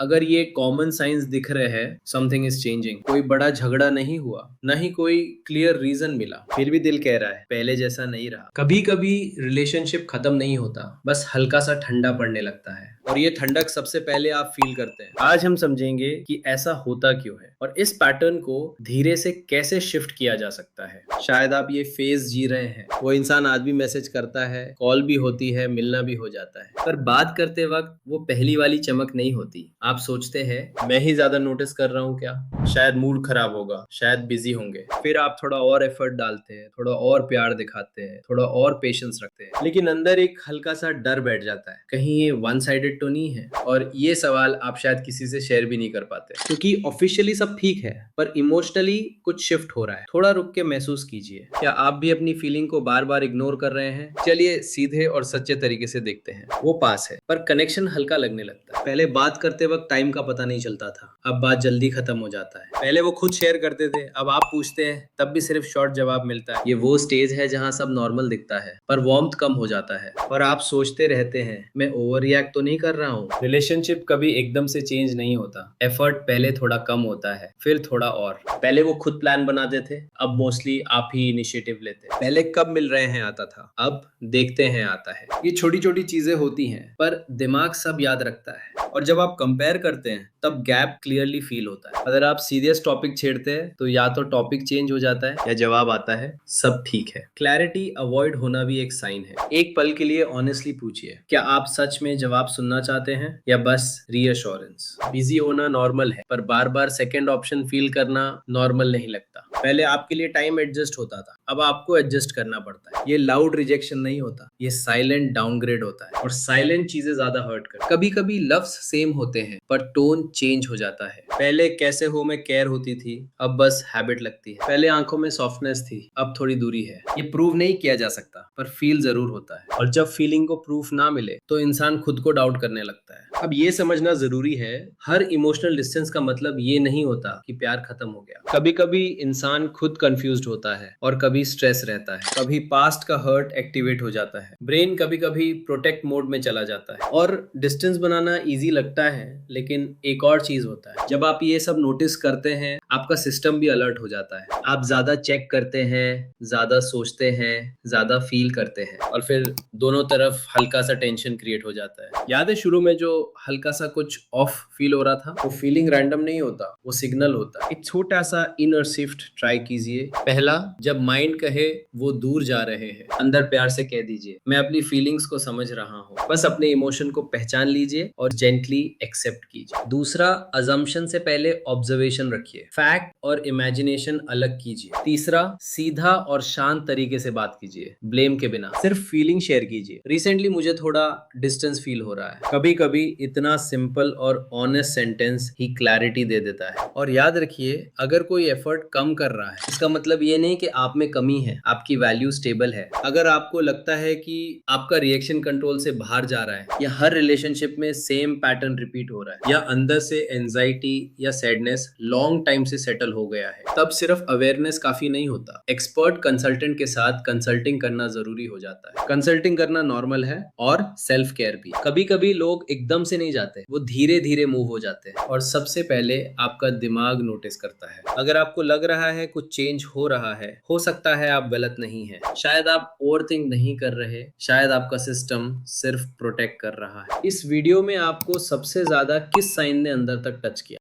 अगर ये common science दिख रहे हैं, समथिंग इज चेंजिंग। कोई बड़ा झगड़ा नहीं हुआ, न ही कोई क्लियर रीजन मिला, फिर भी दिल कह रहा है पहले जैसा नहीं रहा। कभी कभी रिलेशनशिप खत्म नहीं होता, बस हल्का सा ठंडा पड़ने लगता है, और ये ठंडक सबसे पहले आप फील करते हैं। आज हम समझेंगे कि ऐसा होता क्यों है और इस पैटर्न को धीरे से कैसे शिफ्ट किया जा सकता है। शायद आप ये फेज जी रहे हैं, वो इंसान आज भी मैसेज करता है, कॉल भी होती है, मिलना भी हो जाता है, पर बात करते वक्त वो पहली वाली चमक नहीं होती। आप सोचते हैं मैं ही ज्यादा नोटिस कर रहा हूँ क्या, शायद मूड खराब होगा, शायद बिजी होंगे। फिर आप थोड़ा और एफर्ट डालते हैं, थोड़ा और प्यार दिखाते हैं, थोड़ा और पेशेंस रखते हैं, लेकिन अंदर एक हल्का सा डर बैठ जाता है, कहीं ये वन साइडेड तो नहीं है। और ये सवाल आप शायद किसी से शेयर भी नहीं कर पाते, क्योंकि ऑफिशियली सब ठीक है पर इमोशनली कुछ शिफ्ट हो रहा है। थोड़ा रुक के महसूस कीजिए, क्या आप भी अपनी फीलिंग को बार बार इग्नोर कर रहे हैं? चलिए सीधे और सच्चे तरीके से देखते हैं। वो पास है पर कनेक्शन हल्का लगने लगता है। पहले बात करते वक्त टाइम का पता नहीं चलता था, अब बात जल्दी खत्म हो जाता है। पहले वो खुद शेयर करते थे, अब आप पूछते हैं, तब भी सिर्फ शॉर्ट जवाब मिलता है। ये वो स्टेज है जहां सब नॉर्मल दिखता है पर वार्मथ कम हो जाता है, और आप सोचते रहते हैं मैं ओवर रिएक्ट तो नहीं कर रहा हूँ। रिलेशनशिप कभी एकदम से चेंज नहीं होता। एफर्ट पहले थोड़ा कम होता है, फिर थोड़ा और। पहले वो खुद प्लान बनाते थे, अब मोस्टली आप ही इनिशिएटिव लेते हैं। पहले कब मिल रहे हैं आता था, अब देखते हैं आता है। ये छोटी छोटी चीजें होती हैं पर दिमाग सब याद रखता है, और जब आप कंपेयर करते हैं तब गैप क्लियरली फील होता है। अगर आप सीरियस टॉपिक छेड़ते हैं तो या तो टॉपिक चेंज हो जाता है या जवाब आता है सब ठीक है। क्लैरिटी अवॉइड होना भी एक साइन है। एक पल के लिए ऑनेस्टली पूछिए, क्या आप सच में जवाब सुनना चाहते हैं या बस रीअश्योरेंस? बिजी होना नॉर्मल है पर बार बार सेकंड ऑप्शन फील करना नॉर्मल नहीं लगता। पहले आपके लिए टाइम एडजस्ट होता था, अब आपको एडजस्ट करना पड़ता है। ये लाउड रिजेक्शन नहीं होता, ये साइलेंट डाउनग्रेड होता है, और साइलेंट चीजें ज्यादा हर्ट कर। कभी कभी लफ्ज सेम होते हैं पर टोन चेंज हो जाता है। पहले कैसे हो में केयर होती थी, अब बस हैबिट लगती है। पहले आंखों में सॉफ्टनेस थी, अब थोड़ी दूरी है। ये प्रूव नहीं किया जा सकता पर फील जरूर होता है, और जब फीलिंग को प्रूफ ना मिले तो इंसान खुद को डाउट करने लगता है। अब ये समझना जरूरी है, हर इमोशनल डिस्टेंस का मतलब ये नहीं होता कि प्यार खत्म हो गया। कभी कभी इंसान खुद कंफ्यूज्ड होता है, और कभी स्ट्रेस रहता है, कभी पास्ट का हर्ट एक्टिवेट हो जाता है, ब्रेन कभी कभी प्रोटेक्ट मोड में चला जाता है। और डिस्टेंस बनाना इजी लगता है, लेकिन एक और चीज होता है, जब आप ये सब नोटिस करते हैं आपका सिस्टम भी अलर्ट हो जाता है। आप ज्यादा चेक करते हैं, ज्यादा सोचते हैं, ज्यादा फील करते हैं, और फिर दोनों तरफ हल्का सा टेंशन क्रिएट हो जाता है। याद है शुरू में जो हल्का सा कुछ ऑफ फील हो रहा था? वो फीलिंग रैंडम नहीं होता, वो सिग्नल होता है। एक छोटा सा इनर शिफ्ट ट्राई कीजिए। पहला, जब माइंड कहे वो दूर जा रहे हैं, अंदर प्यार से कह दीजिए मैं अपनी फीलिंग्स को समझ रहा हूँ। बस अपने इमोशन को पहचान लीजिए और जेंटली एक्सेप्ट कीजिए। दूसरा, अजम्पशन से पहले ऑब्जर्वेशन रखिए, फैक्ट और इमेजिनेशन अलग कीजिए। तीसरा, सीधा और शांत तरीके से बात कीजिए, ब्लेम के बिना, सिर्फ फीलिंग शेयर कीजिए। रिसेंटली मुझे थोड़ा डिस्टेंस फील हो रहा है। कभी कभी इतना सिंपल और ऑनेस्ट सेंटेंस ही क्लैरिटी दे देता है। और याद रखिए, अगर कोई एफर्ट कम कर रहा है इसका मतलब ये नहीं कि आप में कमी है, आपकी वैल्यू स्टेबल है। अगर आपको लगता है कि आपका रिएक्शन कंट्रोल से बाहर जा रहा है, या हर रिलेशनशिप में सेम पैटर्न रिपीट हो रहा है, या अंदर से एंजाइटी या सैडनेस लॉन्ग टाइम से सेटल हो गया है, तब सिर्फ अवेयरनेस काफी नहीं होता। एक्सपर्ट कंसल्टेंट के साथ कंसल्टिंग करना जरूरी हो जाता है। कंसल्टिंग करना नॉर्मल है, और सेल्फ केयर भी। कभी कभी लोग एकदम से नहीं जाते, वो धीरे धीरे मूव हो जाते हैं, और सबसे पहले आपका दिमाग नोटिस करता है। अगर आपको लग रहा है कुछ चेंज हो रहा है, हो सकता है आप गलत नहीं है। शायद आप ओवरथिंक नहीं कर रहे, शायद आपका सिस्टम सिर्फ प्रोटेक्ट कर रहा है। इस वीडियो में आपको सबसे ज्यादा किस साइन ने अंदर तक टच किया?